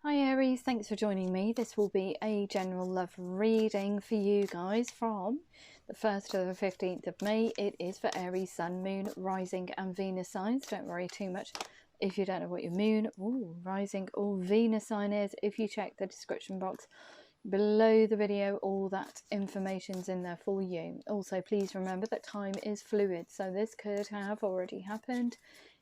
Hi Aries, thanks for joining me. This will be a general love reading for you guys from the 1st to the 15th of May. It is for Aries, Sun, Moon, Rising and Venus signs. Don't worry too much if you don't know what your Moon, Rising or Venus sign is. If you check the description box below the video, all that information's in there for you. Also, please remember that time is fluid, so this could have already happened,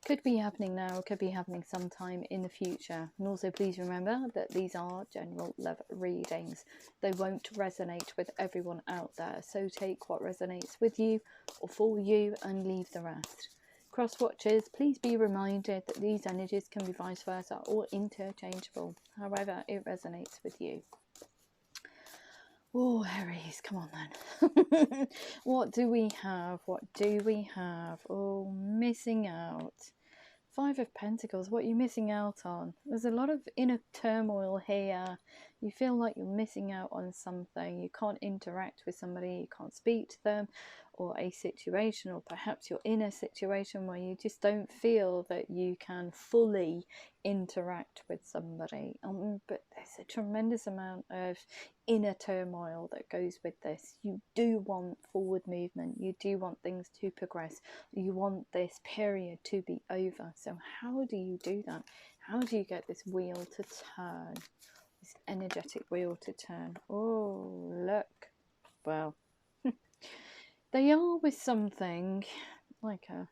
could be happening now, could be happening sometime in the future. And also please remember that these are general love readings. They won't resonate with everyone out there, so take what resonates with you or for you and leave the rest. Cross watchers, please be reminded that these energies can be vice versa or interchangeable, however it resonates with you. Oh, Aries, come on then. What do we have? What do we have? Oh, missing out. 5 of Pentacles, what are you missing out on? There's a lot of inner turmoil here. You feel like you're missing out on something. You can't interact with somebody, you can't speak to them, or a situation, or perhaps you're in a situation where you just don't feel that you can fully interact with somebody. But there's a tremendous amount of inner turmoil that goes with this. You do want forward movement, you do want things to progress, you want this period to be over. So how do you do that? How do you get this wheel to turn, this energetic wheel to turn? Oh, look, well, they are with something like I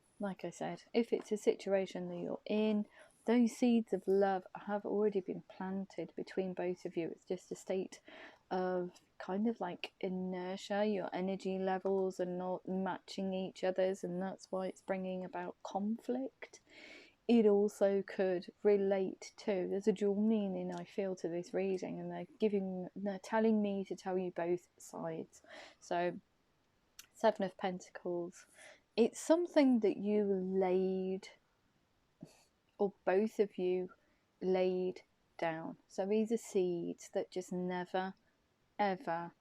said, if it's a situation that you're in, those seeds of love have already been planted between both of you. It's just a state of kind of like inertia. Your energy levels are not matching each other's, and that's why it's bringing about conflict. It also could relate to, there's a dual meaning I feel to this reading, and they're telling me to tell you both sides. So 7 of Pentacles, it's something that you laid, or both of you laid down. So these are seeds that just never ever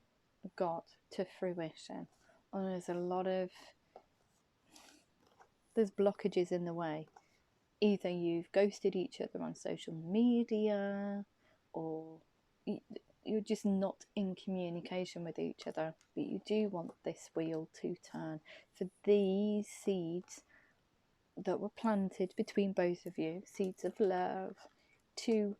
got to fruition, and there's blockages in the way. Either you've ghosted each other on social media, or you're just not in communication with each other, but you do want this wheel to turn for these seeds that were planted between both of you, seeds of love, to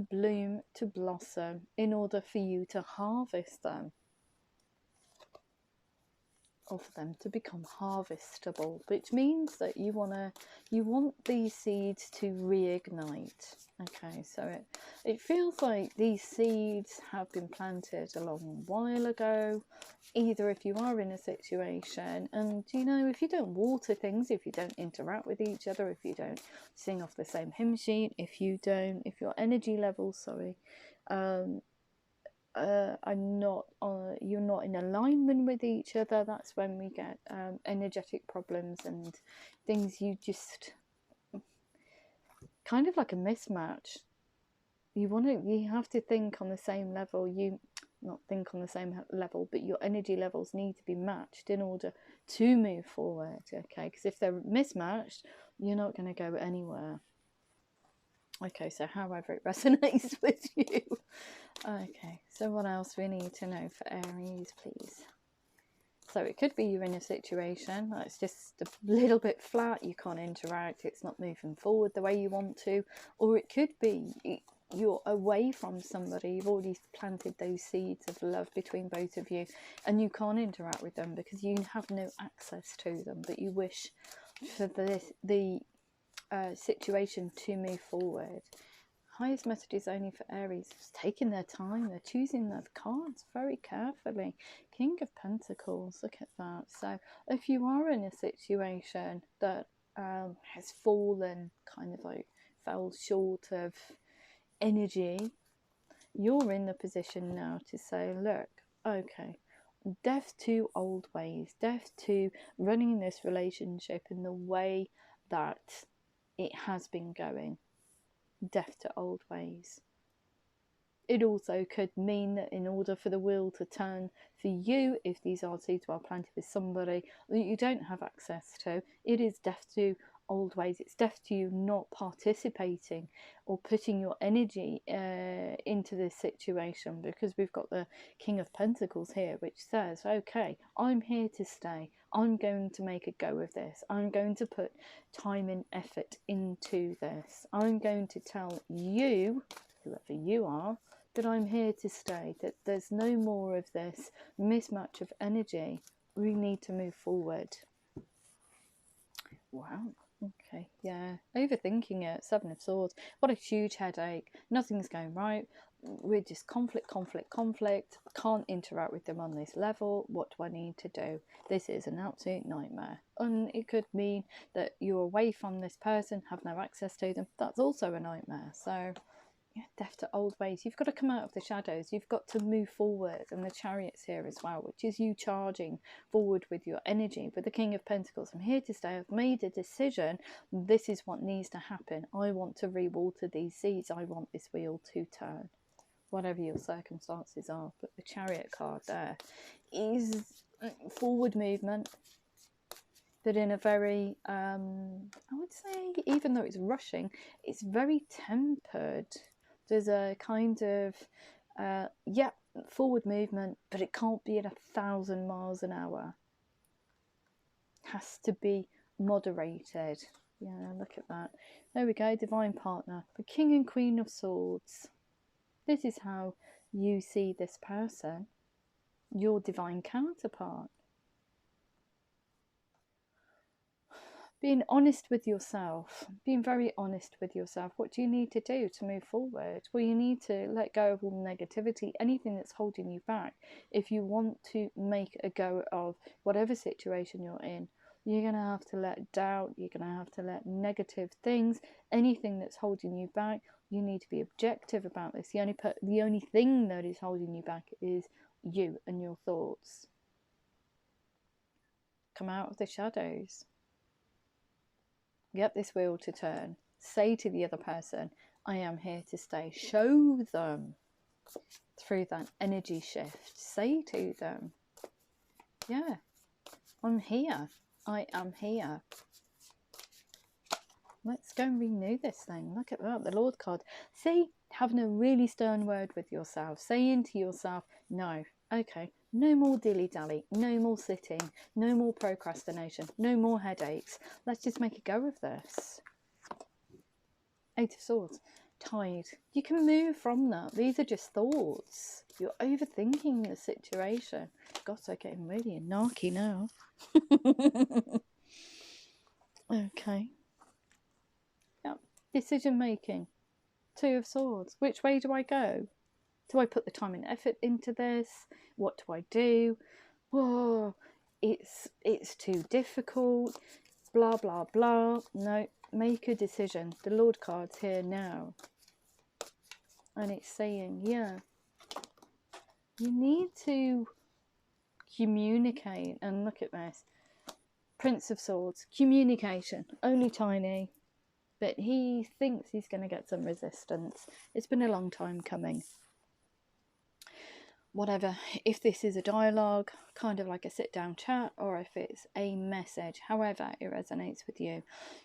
bloom, to blossom, in order for you to harvest them, or for them to become harvestable, which means that you want these seeds to reignite. Okay, so it feels like these seeds have been planted a long while ago. Either if you are in a situation, and if you don't water things, if you don't interact with each other, if you don't sing off the same hymn sheet, if your energy levels, you're not in alignment with each other, that's when we get energetic problems and things. You just kind of like a mismatch. You have to think on the same level. Not think on the same level, but your energy levels need to be matched in order to move forward. Okay, because if they're mismatched, you're not going to go anywhere. Okay, so however it resonates with you. Okay, so what else we need to know for Aries, please? So it could be you're in a situation that's just a little bit flat, you can't interact, it's not moving forward the way you want to, or it could be you're away from somebody, you've already planted those seeds of love between both of you, and you can't interact with them because you have no access to them, but you wish for the situation to move forward. Highest message is only for Aries. It's taking their time, they're choosing their cards very carefully. King of Pentacles, look at that. So if you are in a situation that has fell short of energy, you're in the position now to say, look, okay, death to old ways, death to running this relationship in the way that it has been going, death to old ways. It also could mean that in order for the wheel to turn for you, if these are seeds well planted with somebody that you don't have access to, it is death to old ways. It's death to you not participating or putting your energy into this situation, because we've got the King of Pentacles here, which says, okay, I'm here to stay. I'm going to make a go of this. I'm going to put time and effort into this. I'm going to tell you, whoever you are, that I'm here to stay, that there's no more of this mismatch of energy. We need to move forward. Wow. Okay, yeah. Overthinking it. 7 of Swords. What a huge headache. Nothing's going right. We're just conflict. Can't interact with them on this level. What do I need to do? This is an absolute nightmare. And it could mean that you're away from this person, have no access to them. That's also a nightmare. So, yeah, death to old ways. You've got to come out of the shadows. You've got to move forward. And the Chariot's here as well, which is you charging forward with your energy. With the King of Pentacles, I'm here to stay. I've made a decision. This is what needs to happen. I want to rewater these seas. I want this wheel to turn. Whatever your circumstances are. But the Chariot card there is forward movement. That in a very, I would say, even though it's rushing, it's very tempered. There's a kind of, yeah, forward movement, but it can't be at 1,000 miles an hour. Has to be moderated. Yeah, look at that. There we go, Divine Partner. The King and Queen of Swords. This is how you see this person, your divine counterpart. Being honest with yourself, being very honest with yourself. What do you need to do to move forward? Well, you need to let go of all negativity, anything that's holding you back. If you want to make a go of whatever situation you're in, you're going to have to let doubt, you're going to have to let negative things, anything that's holding you back. You need to be objective about this. The only thing that is holding you back is you and your thoughts. Come out of the shadows. Get this wheel to turn. Say to the other person, I am here to stay. Show them through that energy shift. Say to them, yeah, I'm here. I am here. Let's go and renew this thing. Look at that, the Lord card. See, having a really stern word with yourself. Saying to yourself, no, okay, no more dilly-dally, no more sitting, no more procrastination, no more headaches. Let's just make a go of this. 8 of Swords, Tide. You can move from that. These are just thoughts. You're overthinking the situation. God, I'm getting really narky now. Okay. Yep. Decision making. 2 of Swords. Which way do I go? Do I put the time and effort into this? What do I do? Whoa, it's too difficult. Blah, blah, blah. No, make a decision. The Lord card's here now. And it's saying, yeah, you need to communicate. And look at this. Prince of Swords. Communication. Only tiny. But he thinks he's going to get some resistance. It's been a long time coming. Whatever, if this is a dialogue, kind of like a sit down chat, or if it's a message, however it resonates with you.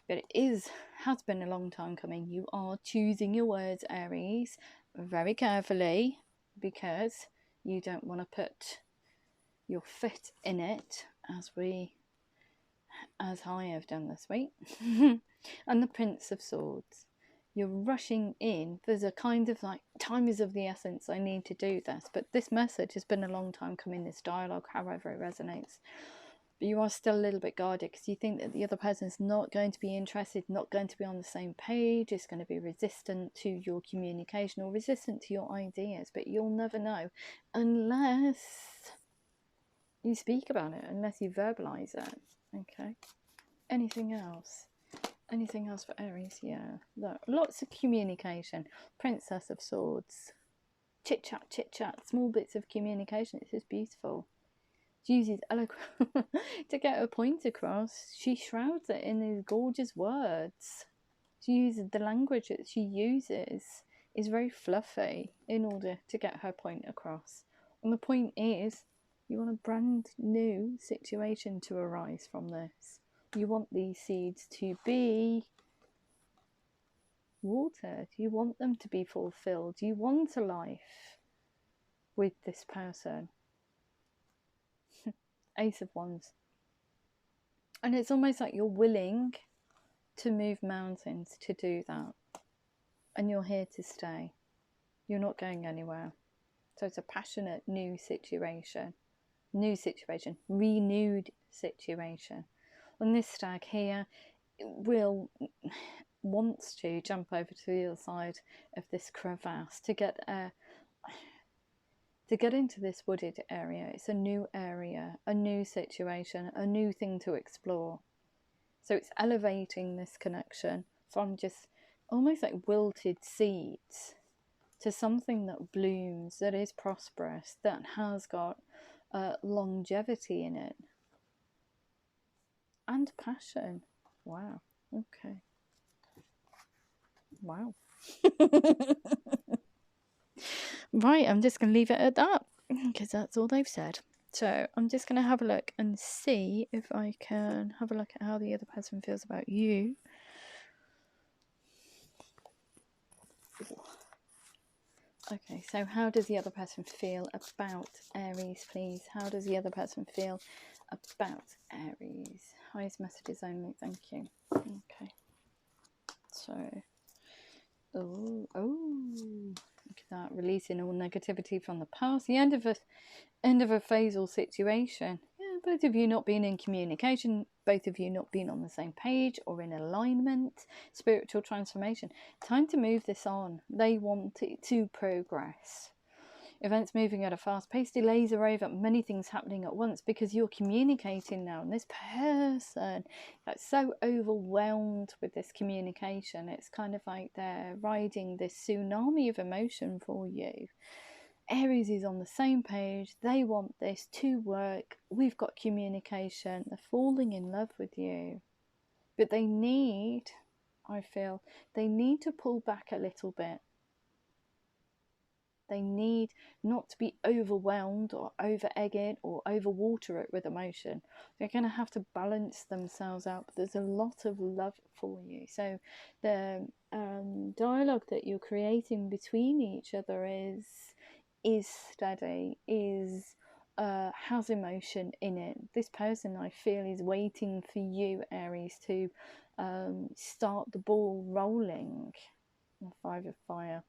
But it has been a long time coming. You are choosing your words, Aries, very carefully, because you don't want to put your foot in it, as I have done this week. And the Prince of Swords. You're rushing in. There's a kind of like, time is of the essence. I need to do this. But this message has been a long time coming, this dialogue, however it resonates. But you are still a little bit guarded because you think that the other person's not going to be interested, not going to be on the same page, is going to be resistant to your communication or resistant to your ideas. But you'll never know unless you speak about it, unless you verbalise it. Okay. Anything else? Anything else for Aries? Yeah, look, lots of communication. Princess of Swords. Chit chat, small bits of communication. It's just beautiful. She uses eloquence to get her point across. She shrouds it in these gorgeous words. She uses the language that she uses is very fluffy in order to get her point across. And the point is, you want a brand new situation to arise from this. You want these seeds to be watered. You want them to be fulfilled. You want a life with this person. Ace of Wands. And it's almost like you're willing to move mountains to do that. And you're here to stay. You're not going anywhere. So it's a passionate new situation. New situation. Renewed situation. And this stag here wants to jump over to the other side of this crevasse to get into this wooded area. It's a new area, a new situation, a new thing to explore. So it's elevating this connection from just almost like wilted seeds to something that blooms, that is prosperous, that has got longevity in it. And passion. Wow. Okay. Wow. Right, I'm just going to leave it at that because that's all they've said. So I'm just going to have a look and see if I can have a look at how the other person feels about you. Okay, so how does the other person feel about Aries, please? How does the other person feel about Aries? Highest messages only, thank you. Okay. So, oh, look at that, releasing all negativity from the past. The end of a phasal situation. Yeah, both of you not being in communication, both of you not being on the same page or in alignment. Spiritual transformation. Time to move this on. They want it to progress. Events moving at a fast pace. Delays are over. Many things happening at once because you're communicating now. And this person that's so overwhelmed with this communication. It's kind of like they're riding this tsunami of emotion for you. Aries is on the same page. They want this to work. We've got communication. They're falling in love with you. But they need, I feel, they need to pull back a little bit. They need not to be overwhelmed or over-egg it or overwater it with emotion. They're going to have to balance themselves out. But there's a lot of love for you. So the dialogue that you're creating between each other is steady, has emotion in it. This person, I feel, is waiting for you, Aries, to start the ball rolling. 5 of Fire.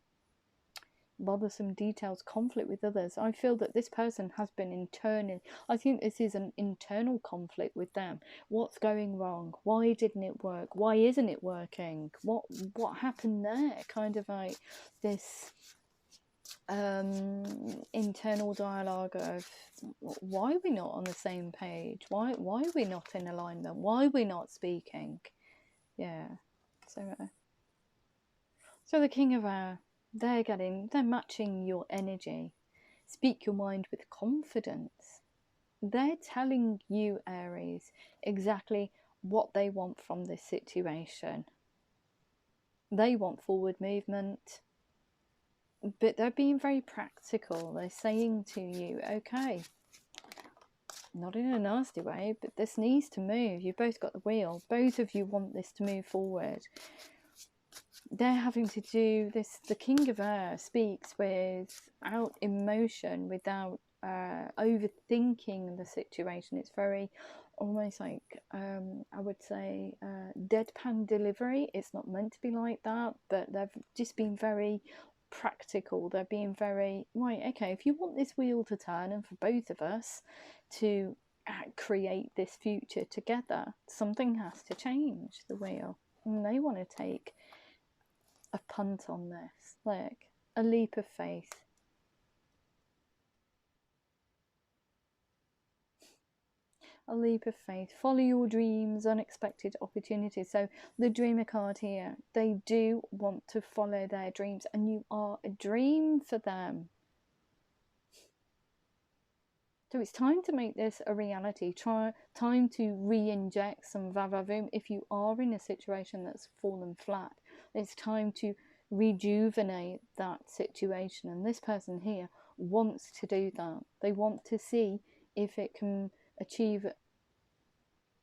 Bothersome details, conflict with others. I feel that this person has been internal. I think this is an internal conflict with them. What's going wrong? Why didn't it work? Why isn't it working? What happened there? Kind of like this internal dialogue of why are we not on the same page? Why are we not in alignment? Why are we not speaking? Yeah. So the King of Air, they're matching your energy. Speak your mind with confidence. They're telling you, Aries, exactly what they want from this situation. They want forward movement, but they're being very practical. They're saying to you, okay, not in a nasty way, but this needs to move. You've both got the wheel. Both of you want this to move forward. They're having to do this. The King of Air speaks without emotion, without overthinking the situation. It's very almost like I would say deadpan delivery. It's not meant to be like that, but they've just been very practical. They're being very right. Okay, if you want this wheel to turn and for both of us to create this future together, something has to change the wheel, and they want to take a punt on this, like a leap of faith. A leap of faith. Follow your dreams, unexpected opportunities. So the Dreamer card here, they do want to follow their dreams, and you are a dream for them. So it's time to make this a reality. Time to re-inject some va-va-voom. If you are in a situation that's fallen flat, it's time to rejuvenate that situation. And this person here wants to do that. They want to see if it can achieve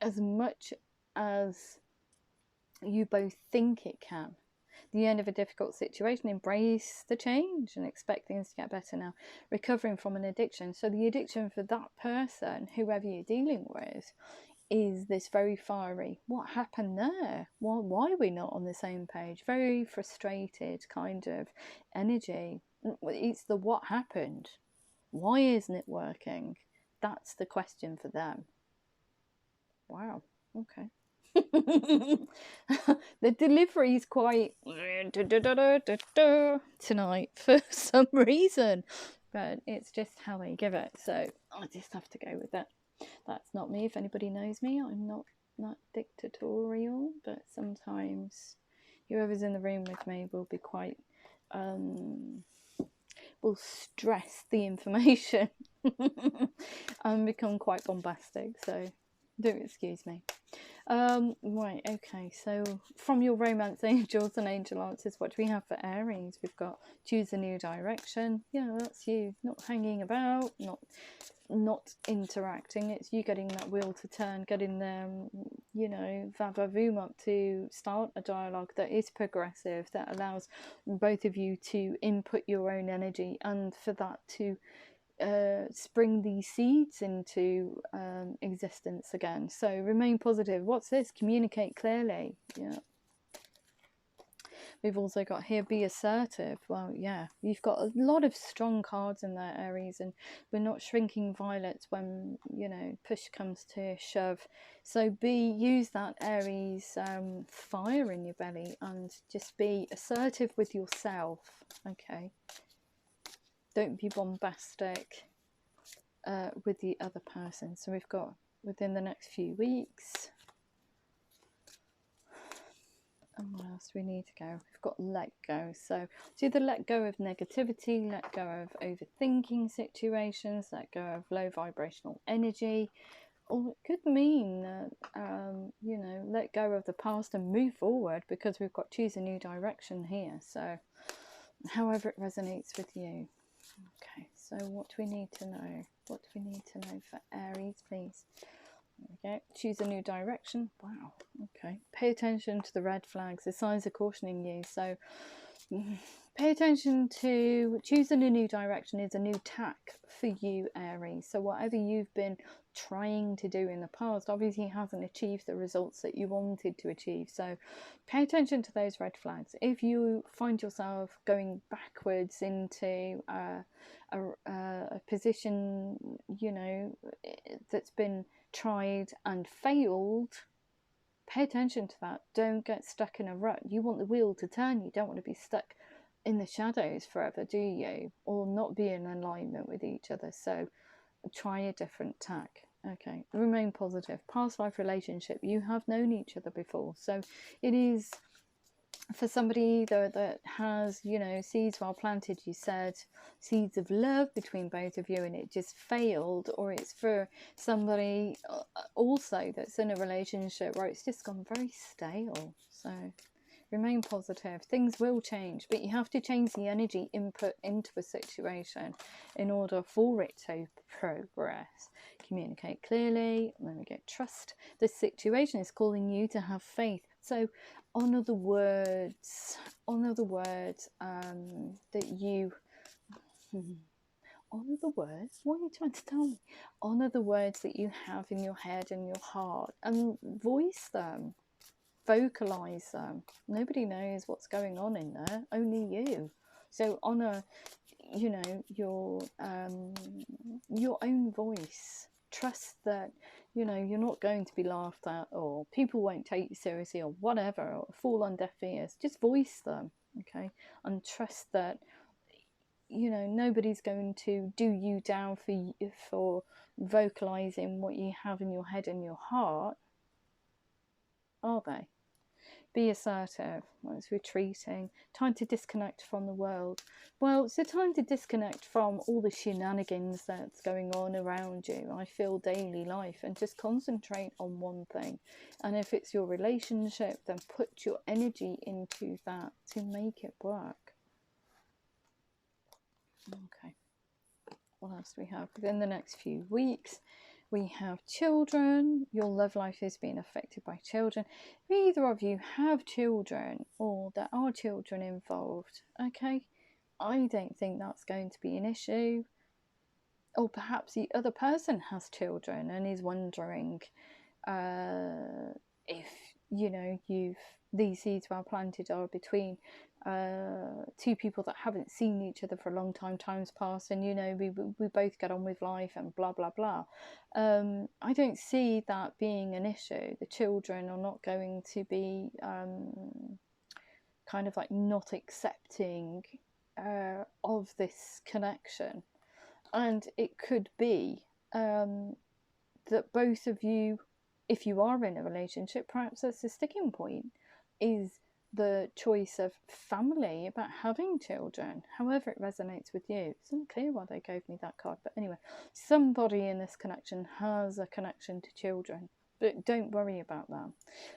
as much as you both think it can. The end of a difficult situation, embrace the change and expect things to get better now. Recovering from an addiction. So the addiction for that person, whoever you're dealing with, is this very fiery, what happened there? Why are we not on the same page? Very frustrated kind of energy. It's the what happened. Why isn't it working? That's the question for them. Wow, okay. The delivery is quite tonight for some reason, but it's just how they give it, so I just have to go with that. That's not me. If anybody knows me, I'm not dictatorial, but sometimes whoever's in the room with me will be quite will stress the information and become quite bombastic, so do excuse me. Right, okay, so from your romance angels and angel answers, what do we have for Aries? We've got choose a new direction. Yeah, that's you, not hanging about, not interacting. It's you getting that wheel to turn, getting them, you know, va-va-voom up to start a dialogue that is progressive, that allows both of you to input your own energy, and for that to spring these seeds into existence again. So remain positive. What's this? Communicate clearly. Yeah. We've also got here, be assertive. Well, yeah, you've got a lot of strong cards in there, Aries, and we're not shrinking violets when, you know, push comes to shove. So use that Aries fire in your belly and just be assertive with yourself. Okay. Don't be bombastic with the other person. So we've got within the next few weeks. And what else do we need to go? We've got let go. So it's either let go of negativity, let go of overthinking situations, let go of low vibrational energy, or it could mean that, you know, let go of the past and move forward, because we've got choose a new direction here. So however it resonates with you. Okay, so what do we need to know? What do we need to know for Aries, please? Okay, choose a new direction. Wow, okay. Pay attention to the red flags. The signs are cautioning you. So pay attention to choosing a new direction is a new tack for you, Aries. So whatever you've been trying to do in the past obviously hasn't achieved the results that you wanted to achieve. So pay attention to those red flags. If you find yourself going backwards into a position, you know, that's been tried and failed, pay attention to that. Don't get stuck in a rut. You want the wheel to turn. You don't want to be stuck in the shadows forever, do you? Or not be in alignment with each other. So try a different tack. Okay, remain positive. Past life relationship, you have known each other before, so it is for somebody that has, you know, seeds well planted, you said, seeds of love between both of you, and it just failed. Or it's for somebody also that's in a relationship where it's just gone very stale. So remain positive. Things will change, but you have to change the energy input into a situation in order for it to progress. Communicate clearly. Then we get trust. The situation is calling you to have faith. So honour the words that you honour the words. What are you trying to tell me? Honour the words that you have in your head and your heart, and voice them, vocalize them. Nobody knows what's going on in there, only you. So honour, you know, your own voice. Trust that, you know, you're not going to be laughed at, or people won't take you seriously, or whatever, or fall on deaf ears. Just voice them, okay? And trust that, you know, nobody's going to do you down for vocalizing what you have in your head and your heart, are they? Be assertive. Well, it's retreating. Time to disconnect from the world. Well, it's a time to disconnect from all the shenanigans that's going on around you. I feel daily life, and just concentrate on one thing. And if it's your relationship, then put your energy into that to make it work. Okay. What else do we have? Within the next few weeks, We have children. Your love life is being affected by children. If either of you have children or there are children involved, okay, I don't think that's going to be an issue. Or perhaps the other person has children and is wondering if, you know, these seeds well planted are between two people that haven't seen each other for a long time, time's passed, and, you know, we both get on with life and blah blah blah. I don't see that being an issue. The children are not going to be kind of like not accepting of this connection. And it could be that both of you, if you are in a relationship, perhaps that's the sticking point, is the choice of family, about having children, however it resonates with you. It's unclear why they gave me that card, but anyway, somebody in this connection has a connection to children. But don't worry about that.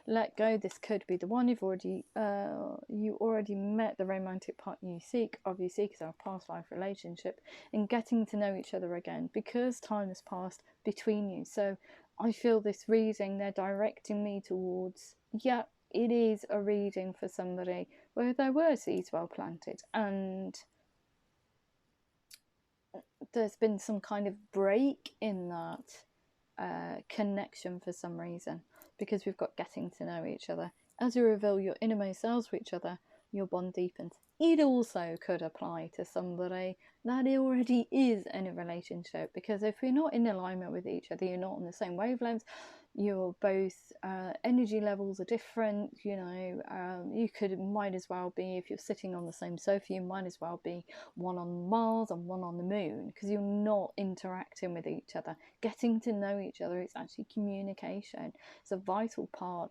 Let go. This could be the one. You already met the romantic partner you seek, obviously, because of a past life relationship, and getting to know each other again because time has passed between you. So I feel this reading, they're directing me towards, yeah, it is a reading for somebody where there were seeds well planted and there's been some kind of break in that connection for some reason, because we've got getting to know each other. As you reveal your innermost selves to each other, your bond deepens. It also could apply to somebody that already is in a relationship, because if you're not in alignment with each other, you're not on the same wavelengths, you're both energy levels are different, you know, you might as well be, if you're sitting on the same sofa, you might as well be one on Mars and one on the moon, because you're not interacting with each other. Getting to know each other is actually communication. It's a vital part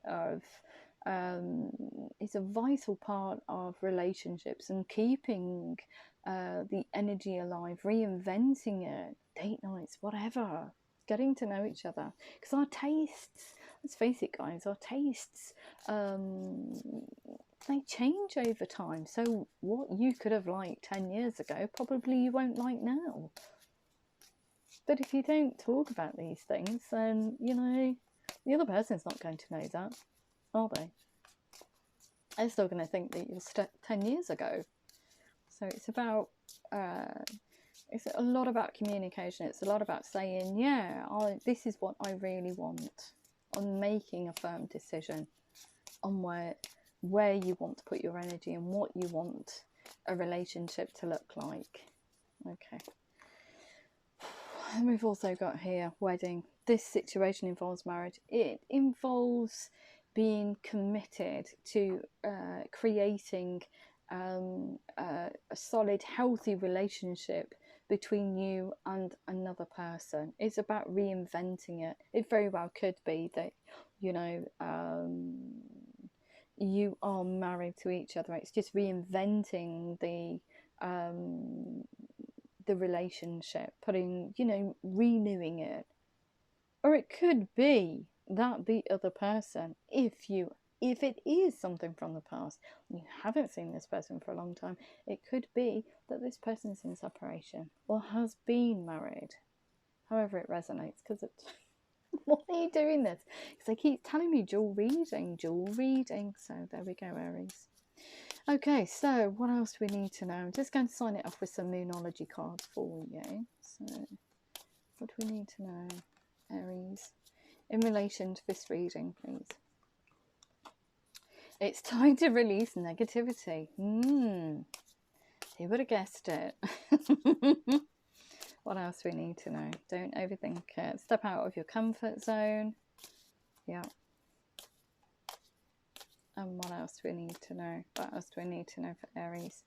of relationships and keeping the energy alive, reinventing it, date nights, whatever. Getting to know each other, because our tastes, let's face it guys, our tastes they change over time. So what you could have liked 10 years ago, probably you won't like now. But if you don't talk about these things, then, you know, the other person's not going to know that, are they? They're still going to think that you're stuck 10 years ago. So it's about it's a lot about communication. It's a lot about saying, yeah, this is what I really want, on making a firm decision on where you want to put your energy and what you want a relationship to look like. Okay. And we've also got here wedding. This situation involves marriage. It involves being committed to creating a solid, healthy relationship between you and another person. It's about reinventing it. It very well could be that, you know, you are married to each other. It's just reinventing the relationship, putting, you know, renewing it. Or it could be that the other person, if it is something from the past, you haven't seen this person for a long time, it could be that this person's in separation or has been married, however it resonates, because it why are you doing this? Because they keep telling me dual reading. So there we go, Aries. Okay, so what else do we need to know? I'm just going to sign it off with some Moonology cards for you. So what do we need to know, Aries, in relation to this reading, please? It's time to release negativity. Who would have guessed it? What else do we need to know? Don't overthink it. Step out of your comfort zone. Yeah. And what else do we need to know? What else do we need to know for Aries?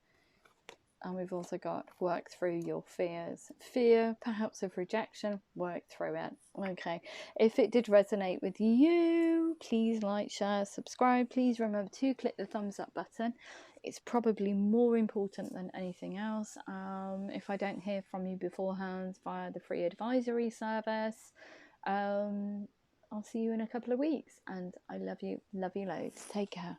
And we've also got work through your fears. Fear, perhaps, of rejection, work through it. Okay. If it did resonate with you, please like, share, subscribe. Please remember to click the thumbs up button. It's probably more important than anything else. If I don't hear from you beforehand via the free advisory service, I'll see you in a couple of weeks. And I love you loads. Take care.